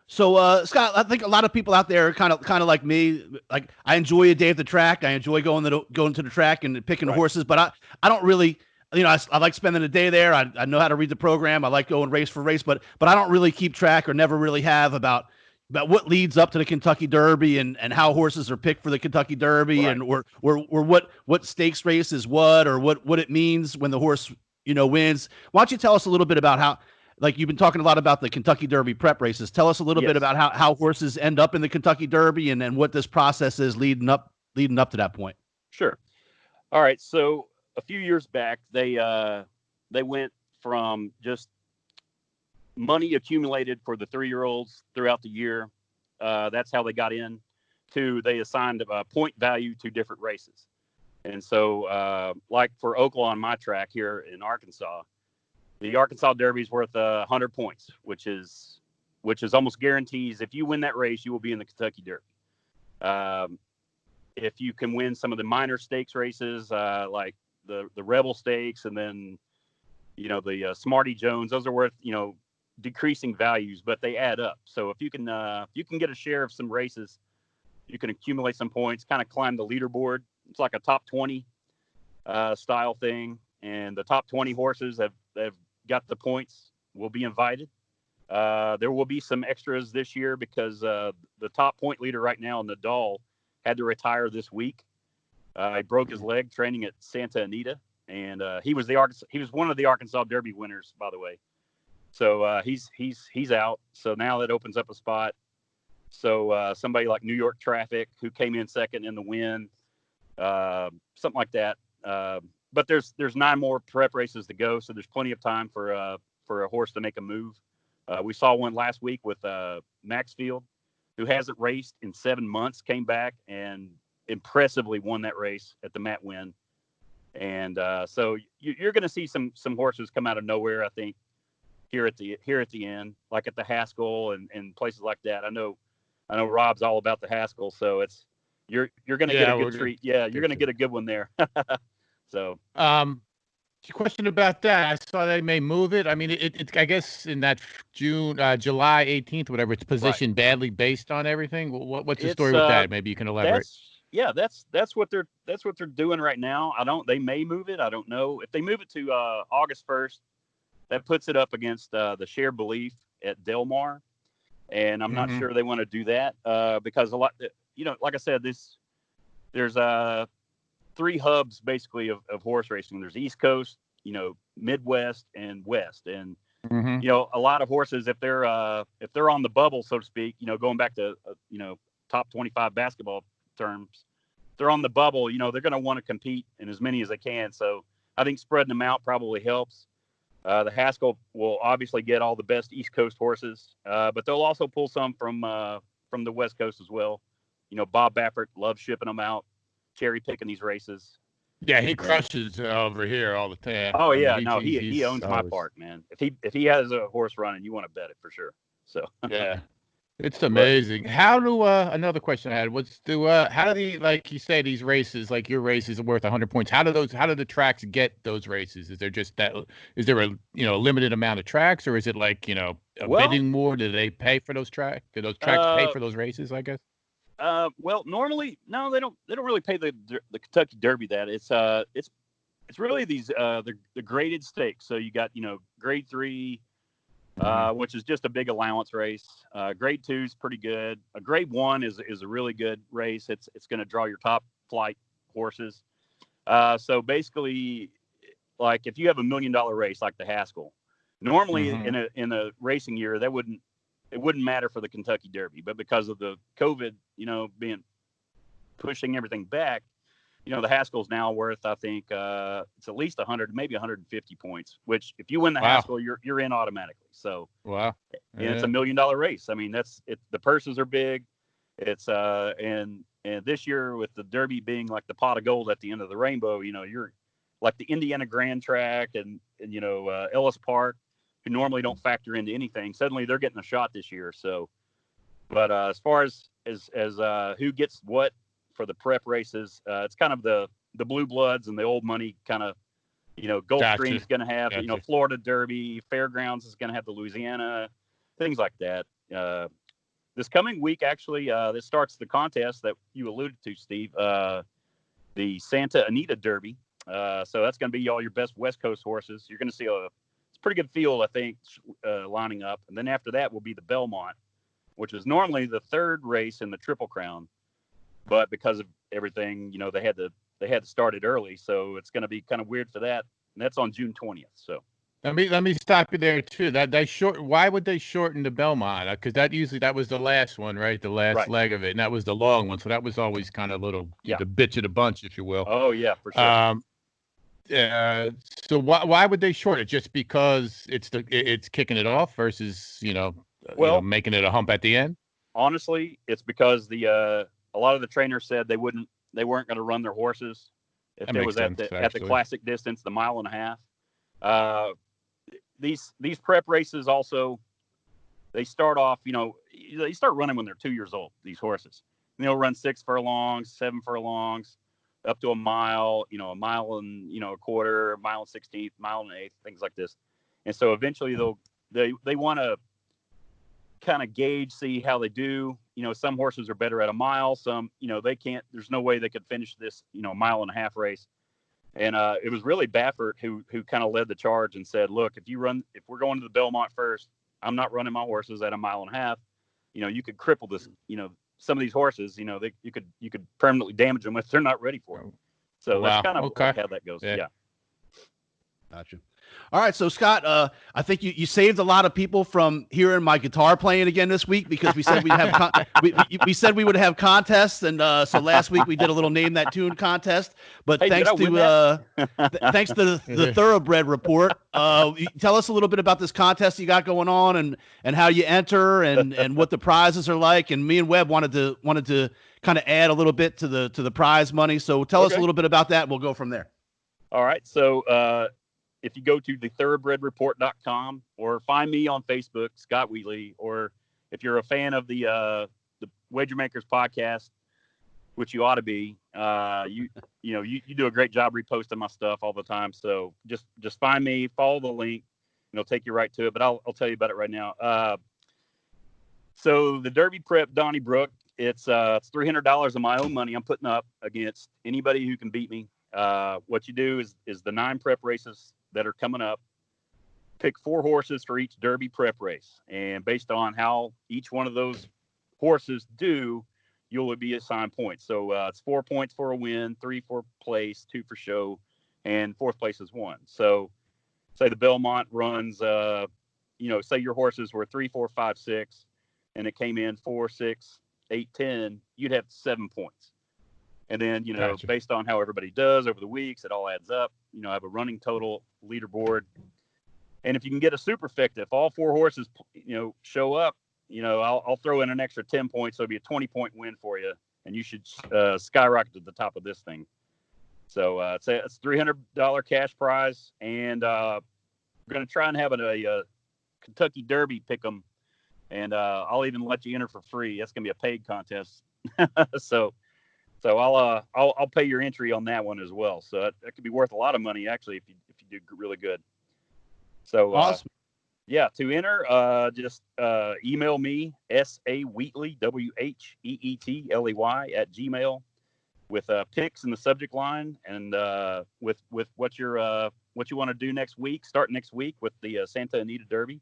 So, Scott, I think a lot of people out there are kind of like me. Like, I enjoy a day at the track. I enjoy going to the track and picking the horses. But I don't really, I like spending the day there. I know how to read the program. I like going race for race. But I don't really keep track or never really have about what leads up to the Kentucky Derby and how horses are picked for the Kentucky Derby and or what stakes race is or what it means when the horse wins. Why don't you tell us a little bit about how? Like, you've been talking a lot about the Kentucky Derby prep races. Tell us a little bit about how horses end up in the Kentucky Derby and what this process is leading up to that point. Sure. All right. So a few years back, they went from just money accumulated for the 3-year-olds throughout the year. That's how they got in. They assigned a point value to different races. And so, like for Oklahoma on my track here in Arkansas, the Arkansas Derby is worth 100 points, which is almost guarantees if you win that race, you will be in the Kentucky Derby. If you can win some of the minor stakes races, like the Rebel Stakes, and then the Smarty Jones, those are worth decreasing values, but they add up. So if you can get a share of some races, you can accumulate some points, kind of climb the leaderboard. It's like a top 20 style thing, and the top 20 horses have got the points will be invited. There will be some extras this year because the top point leader right now, Nadal, had to retire this week. He broke his leg training at Santa Anita, and he was one of the Arkansas Derby winners, by the way. So he's out. So now that opens up a spot. So somebody like New York Traffic, who came in second in the win, something like that. But there's 9 more prep races to go, so there's plenty of time for a horse to make a move. We saw one last week with Maxfield, who hasn't raced in 7 months, came back and impressively won that race at the Matt Win. And so you're going to see some horses come out of nowhere, I think, here at the end, like at the Haskell and places like that. I know Rob's all about the Haskell, so you're going to get a good treat. Yeah, you're going to get a good one there. So, question about that. I saw they may move it. I mean, it I guess in that July 18th, whatever, it's positioned badly based on everything. What's the story with that? Maybe you can elaborate. That's what they're doing right now. They may move it. I don't know if they move it to August 1st. That puts it up against the Share Belief at Del Mar, and I'm not sure they want to do that because a lot, like I said, there's 3 hubs basically of horse racing. There's East Coast, Midwest, and West, and a lot of horses, if they're on the bubble, so to speak, going back to top 25 basketball terms, they're on the bubble. They're going to want to compete in as many as they can. So I think spreading them out probably helps. The Haskell will obviously get all the best East Coast horses, but they'll also pull some from the West Coast as well. Bob Baffert loves shipping them out, cherry picking these races. Yeah, he crushes over here all the time. Oh yeah, he owns my part, man. If he has a horse running, you want to bet it for sure. So yeah, it's amazing. How do another question I had was how do the, like you say, these races, like your races are worth 100 points? How do the tracks get those races? Is there a limited amount of tracks, or is it like bidding war? Do they pay for those tracks? Do those tracks pay for those races, I guess? Well, normally, no, they don't really pay the Kentucky Derby that. It's really these the graded stakes. So you got grade 3, which is just a big allowance race. Grade 2 is pretty good. A grade 1 is a really good race. It's going to draw your top flight horses. So basically, like if you have $1 million race like the Haskell, normally in a racing year it wouldn't matter for the Kentucky Derby, but because of the COVID, pushing everything back, the Haskell's now worth, I think, it's at least 100, maybe 150 points, which if you win the Haskell, you're in automatically. So, wow. And it's $1 million race. I mean, the purses are big. It's, and this year with the Derby being like the pot of gold at the end of the rainbow, you're like the Indiana Grand Track and Ellis Park, who normally don't factor into anything. Suddenly they're getting a shot this year. So, but as far as who gets what for the prep races, it's kind of the blue bloods and the old money kind of, Gulfstream's going to have, Florida Derby, Fairgrounds is going to have the Louisiana, things like that. This coming week, actually, this starts the contest that you alluded to, Steve, the Santa Anita Derby. So that's going to be all your best West Coast horses. You're going to see it's a pretty good field, I think, lining up. And then after that will be the Belmont, which is normally the 3rd race in the Triple Crown. But because of everything, they had to start it early. So it's going to be kind of weird for that. And that's on June 20th. So let me stop you there too. Why would they shorten the Belmont? Because that was the last one, right? The last leg of it. And that was the long one. So that was always kind of the bitch of the bunch, if you will. Oh yeah, for sure. So why would they short it? Just because it's kicking it off versus making it a hump at the end? Honestly, it's because a lot of the trainers said they weren't going to run their horses if it was at the classic distance, the 1.5 miles. These prep races also, they start off, they start running when they're 2 years old. These horses, and they'll run 6 furlongs, 7 furlongs, up to a mile, a mile and a quarter, a mile and 16th, mile and 1/8, things like this. And so eventually they want to kind of gauge, see how they do. Some horses are better at a mile, some, they can't, there's no way they could finish this, 1.5 mile race. And it was really Baffert who kind of led the charge and said, look, if we're going to the Belmont first, I'm not running my horses at 1.5 miles. You could cripple this, some of these horses, you could permanently damage them if they're not ready for it. So that's kind of how that goes. Yeah. Gotcha. All right, so Scott, I think you saved a lot of people from hearing my guitar playing again this week because we said we'd have we said we would have contests, and so last week we did a little name that tune contest. But Hey, thanks did I win to thanks to the Thoroughbred Report, tell us a little bit about this contest you got going on and how you enter and what the prizes are like. And me and Webb wanted to kind of add a little bit to the prize money. So tell us a little bit about that, and we'll go from there. All right. So if you go to the thoroughbredreport.com or find me on Facebook, Scott Wheetley, or if you're a fan of the Wager Makers podcast, which you ought to be, you do a great job reposting my stuff all the time. So just find me, follow the link, and it'll take you right to it. But I'll tell you about it right now. So the Derby Prep Donnybrook, it's $300 of my own money I'm putting up against anybody who can beat me. What you do is the 9 prep races that are coming up, pick 4 horses for each Derby prep race. And based on how each one of those horses do, you'll be assigned points. So it's 4 points for a win, 3 for place, 2 for show, and 4th place is 1. So say the Belmont runs, say your horses were 3, 4, 5, 6, and it came in 4, 6, 8, 10, you'd have 7 points. And then, Gotcha. Based on how everybody does over the weeks, it all adds up. I have a running total leaderboard. And if you can get a superfecta, if all 4 horses, show up, I'll throw in an extra 10 points. So it'll be a 20-point win for you. And you should skyrocket to the top of this thing. So it's a $300 cash prize. And we're going to try and have a Kentucky Derby Pickem. And I'll even let you enter for free. That's going to be a paid contest. So I'll pay your entry on that one as well. So that could be worth a lot of money actually if you do really good. So Awesome. To enter, just email me SAWheatley WHEETLEY @gmail with picks in the subject line and with what you want to do next week. Start next week with the Santa Anita Derby.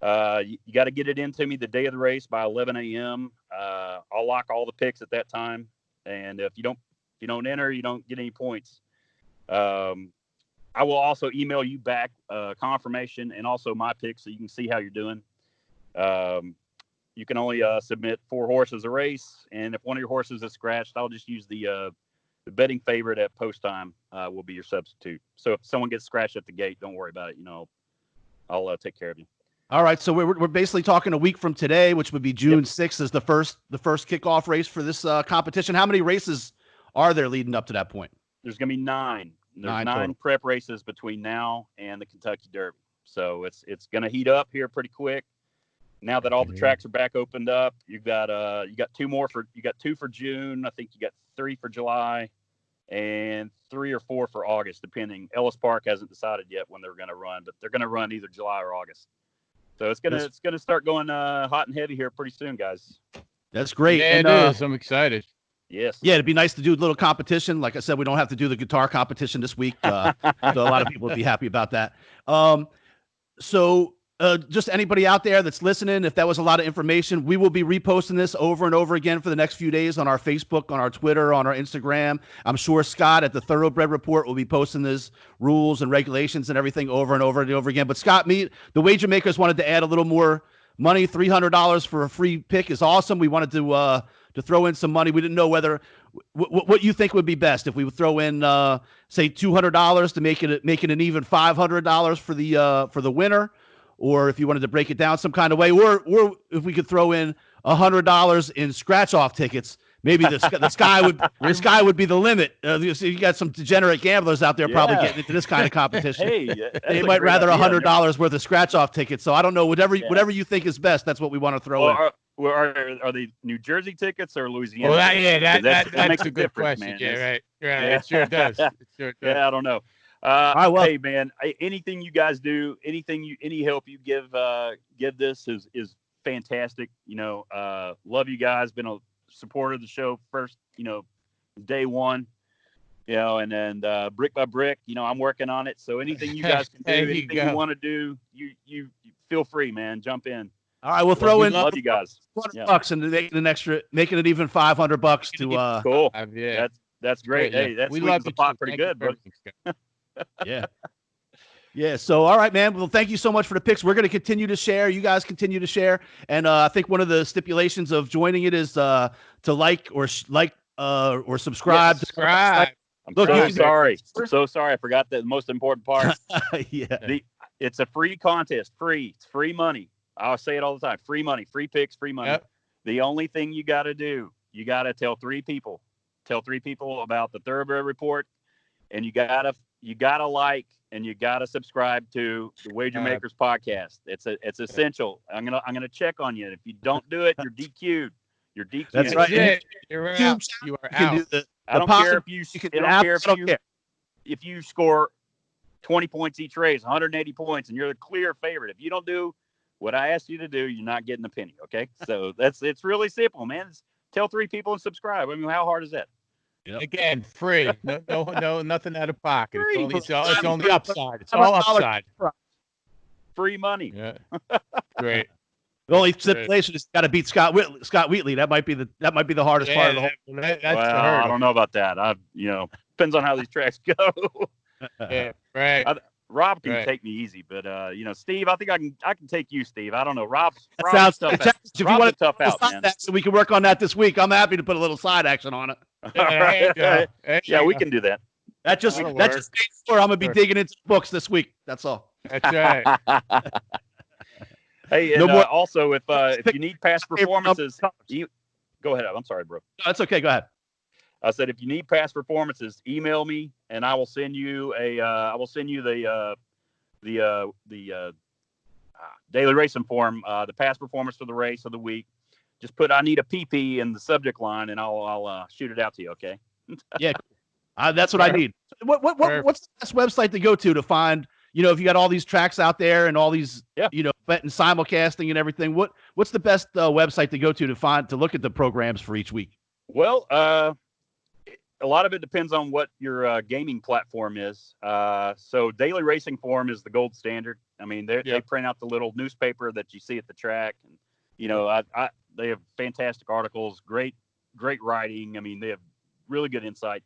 You got to get it into me the day of the race by 11 a.m. I'll lock all the picks at that time. And if you don't enter, you don't get any points. I will also email you back confirmation and also my picks so you can see how you're doing. You can only submit 4 horses a race, and if one of your horses is scratched, I'll just use the betting favorite at post time will be your substitute. So if someone gets scratched at the gate, don't worry about it. I'll take care of you. All right, so we're basically talking a week from today, which would be June 6th, is the first kickoff race for this competition. How many races are there leading up to that point? There's going to be 9. There's 9 prep races between now and the Kentucky Derby. So it's going to heat up here pretty quick. Now that all the tracks are back opened up, you got 2 for June. I think you got 3 for July and 3 or 4 for August, depending. Ellis Park hasn't decided yet when they're going to run, but they're going to run either July or August. So it's gonna start going hot and heavy here pretty soon, guys. That's great. Yeah, and, it is. I'm excited. Yes. Yeah, it'd be nice to do a little competition. Like I said, we don't have to do the guitar competition this week. So a lot of people would be happy about that. So just anybody out there that's listening, if that was a lot of information, we will be reposting this over and over again for the next few days on our Facebook, on our Twitter, on our Instagram. I'm sure Scott at the Thoroughbred Report will be posting his rules and regulations and everything over and over and over again. But Scott, the Wager Makers wanted to add a little more money. $300 for a free pick is awesome. We wanted to throw in some money. We didn't know what you think would be best if we would throw in say $200 to make it an even $500 for the winner. Or if you wanted to break it down some kind of way, or if we could throw in $100 in scratch-off tickets, maybe the sky would be the limit. So you got some degenerate gamblers out there probably getting into this kind of competition. Hey, they might rather $100 worth of scratch-off tickets. So I don't know, whatever you think is best, that's what we want to throw in. Are they New Jersey tickets or Louisiana? Well, that that's makes a good difference, question. man. Yeah, right. It sure does. Yeah, I don't know. All right, well, hey man, anything you guys do, any help you give this is fantastic. Love you guys. Been a supporter of the show first, day one. And then brick by brick, I'm working on it. So anything you guys can do, anything you want to do, you feel free, man. Jump in. All right, we'll throw in. Love you guys. $200 and making it even $500 to. Cool. Yeah. That's great. Hey, that's the pot pretty good, bro. Yeah. Yeah. So, all right, man. Well, thank you so much for the picks. We're going to continue to share. You guys continue to share. And I think one of the stipulations of joining it is to like or subscribe. Yes, Subscribe. I'm Look, so you- sorry. So sorry. I forgot the most important part. Yeah. It's a free contest. Free. It's free money. I'll say it all the time. Free money. Free picks. Free money. Yep. The only thing you got to do, you got to tell 3 people. Tell 3 people about the Thoroughbred Report, and you gotta like and you gotta subscribe to the Wager Makers podcast. It's essential. I'm gonna check on you. If you don't do it, you're DQ'd. You're DQ'd. That's right. It. You're out. You are You can out. do the I don't care if you score 20 points each race, 180 points, and you're the clear favorite. If you don't do what I asked you to do, you're not getting a penny. Okay, so it's really simple, man. Tell 3 people and subscribe. I mean, how hard is that? Yep. Again, free. No, nothing out of pocket. Free. It's only upside. It's all upside. Free money. Yeah. Great. The only stipulation is got to beat Scott Wheetley. That might be the hardest part of the whole. That's Well, the I hurdle. don't know about that. Depends on how these tracks go. Yeah, right. Rob can Right. take me easy, but Steve, I think I can take you, Steve. I don't know. Rob's Sounds tough. fantastic. If you Rob's want a tough out, man. so we can work on that this week. I'm happy to put a little side action on it. There you go. There Yeah, you we go. can do that. That just That'll that's work. just makes sure I'm gonna be Sure. digging into the books this week. That's all. That's right. Hey, and No more- also if you need past performances, No, go ahead. I'm sorry, bro. that's okay. Go ahead. I said if you need past performances, email me and I will send you the daily racing form, the past performance for the race of the week. Just put I need a PP in the subject line and I'll shoot it out to you. Okay. Yeah, that's what I need. What's the best website to go to find? If you got all these tracks out there and all these, Yeah. betting simulcasting and everything. What's the best website to go to look at the programs for each week? Well, a lot of it depends on what your gaming platform is. So Daily Racing Form is the gold standard. I mean, they print out the little newspaper that you see at the track, and they have fantastic articles, great writing. I mean, they have really good insight.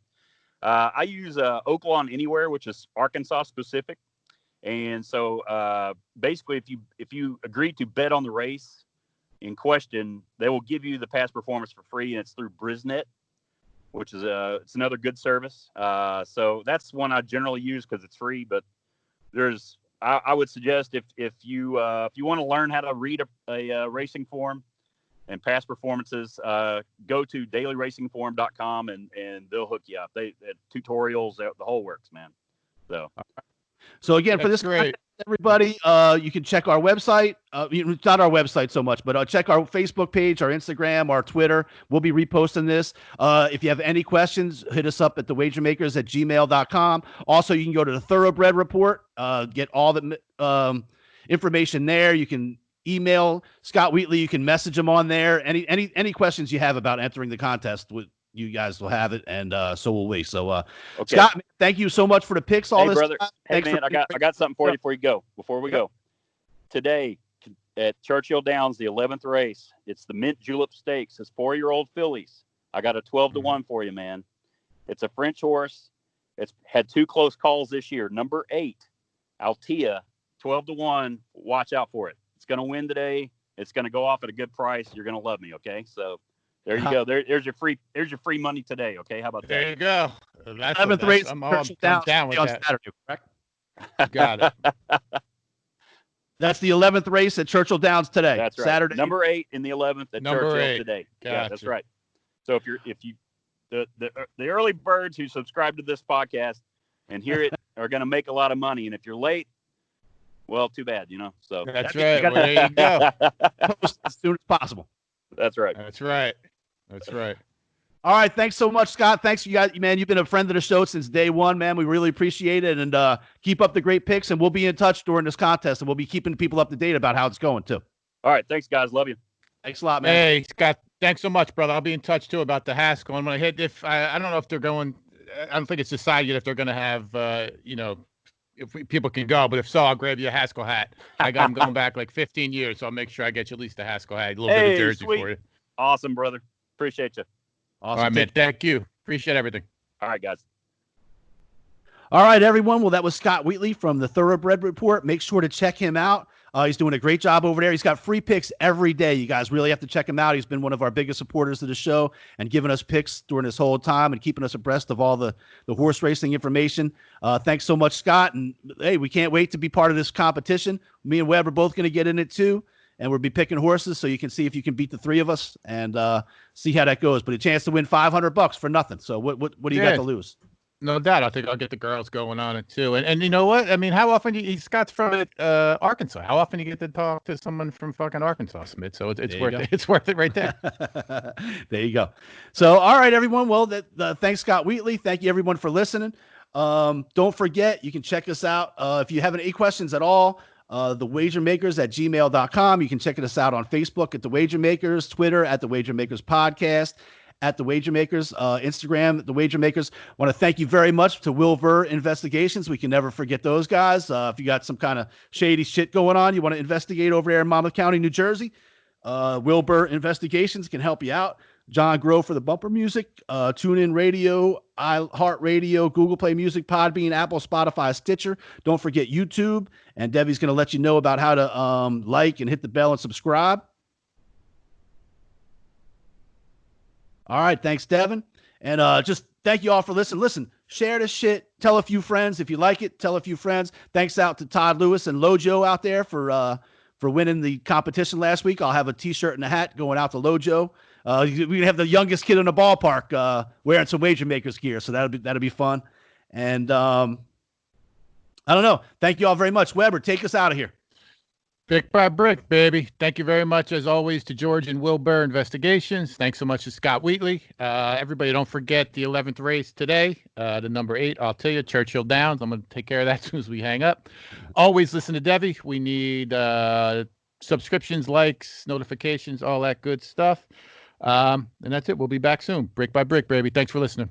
I use Oaklawn Anywhere, which is Arkansas specific, and so basically, if you agree to bet on the race in question, they will give you the past performance for free, and it's through Brisnet, which is it's another good service. So that's one I generally use because it's free. But I would suggest if you want to learn how to read a racing form and past performances, go to dailyracingform.com and they'll hook you up. They tutorials, the whole works, man. So again, for this great. everybody, you can check our website. It's not our website so much, but check our Facebook page, our Instagram, our Twitter. We'll be reposting this. If you have any questions, hit us up at thewagermakers@gmail.com. Also, you can go to the Thoroughbred Report, get all the information there. You can email Scott Wheetley. You can message him on there. Any questions you have about entering the contest, you guys will have it, and so will we. So, Okay. Scott, man, thank you so much for the picks. Hey, brother. Time. Hey, Thanks man, for I got something for you before we go. Today at Churchill Downs, the 11th race, it's the Mint Julep Stakes. It's 4-year-old fillies. I got a 12-1 for you, man. It's a French horse. It's had 2 close calls this year. Number 8, Altea, 12-1. Watch out for it. It's going to win today. It's going to go off at a good price. You're going to love me, okay? So there you go. There's your free money today, okay? How about that? There you go. That's 11th race. I'm Churchill down Downs with on that. Saturday, correct? Got it. That's the 11th race at Churchill Downs today. That's right. Saturday. Number 8 in the 11th at Number Churchill 8. today. Yeah, that's Gotcha. right. So the early birds who subscribe to this podcast and hear it are going to make a lot of money. And if you're late, well, too bad, So That's You right. got Well, there you go. Post as soon as possible. That's right. That's right. That's right. All right. Thanks so much, Scott. Thanks, you guys, man. You've been a friend of the show since day one, man. We really appreciate it. And keep up the great picks. And we'll be in touch during this contest. And we'll be keeping people up to date about how it's going, too. All right. Thanks, guys. Love you. Thanks a lot, man. Hey, Scott, thanks so much, brother. I'll be in touch, too, about the Haskell. And when I hit, I don't know if they're going, I don't think it's decided yet if they're going to have, people can go. But if so, I'll grab you a Haskell hat. I got them going back like 15 years, so I'll make sure I get you at least a Haskell hat, a little bit of jersey sweet. for you. Awesome, brother. Appreciate you. Awesome. All right, man. Thank you. Appreciate everything. All right, guys. All right, everyone. Well, that was Scott Wheetley from the Thoroughbred Report. Make sure to check him out. He's doing a great job over there. He's got free picks every day. You guys really have to check him out. He's been one of our biggest supporters of the show and giving us picks during this whole time and keeping us abreast of all the horse racing information. Thanks so much, Scott. And, hey, we can't wait to be part of this competition. Me and Webb are both going to get in it, too. And we'll be picking horses so you can see if you can beat the three of us and see how that goes. But a chance to win $500 for nothing. So what do you got to lose? No doubt. I think I'll get the girls going on it too. And you know what? I mean, how often Scott's from Arkansas? How often you get to talk to someone from fucking Arkansas, Smitt? So it's worth it. It's worth it right there. There you go. So, all right, everyone. Well, thanks, Scott Wheetley. Thank you, everyone, for listening. Don't forget, you can check us out. If you have any questions at all, thewagermakers@gmail.com. You can check us out on Facebook at The Wager Makers, Twitter at The Wager Makers Podcast, at The Wager Makers, Instagram, The Wager Makers. I want to thank you very much to Wilbur Investigations. We can never forget those guys. If you got some kind of shady shit going on, you want to investigate over there in Monmouth County, New Jersey, Wilbur Investigations can help you out. John Grove for the bumper music, TuneIn Radio, iHeartRadio, Google Play Music, Podbean, Apple, Spotify, Stitcher. Don't forget YouTube, and Debbie's going to let you know about how to like and hit the bell and subscribe. All right, thanks, Devin. And just thank you all for listening. Listen, share this shit. Tell a few friends. If you like it, tell a few friends. Thanks out to Todd Lewis and Lojo out there for winning the competition last week. I'll have a T-shirt and a hat going out to Lojo. We have the youngest kid in the ballpark wearing some Wager Makers gear, so that'll be fun. And I don't know. Thank you all very much. Weber, take us out of here. Brick by brick, baby. Thank you very much, as always, to George and Wilbur Investigations. Thanks so much to Scott Wheatley. Everybody, don't forget the 11th race today, the number 8. I'll tell you, Churchill Downs. I'm going to take care of that as soon as we hang up. Always listen to Debbie. We need subscriptions, likes, notifications, all that good stuff. And that's it. We'll be back soon. Brick by brick, baby. Thanks for listening.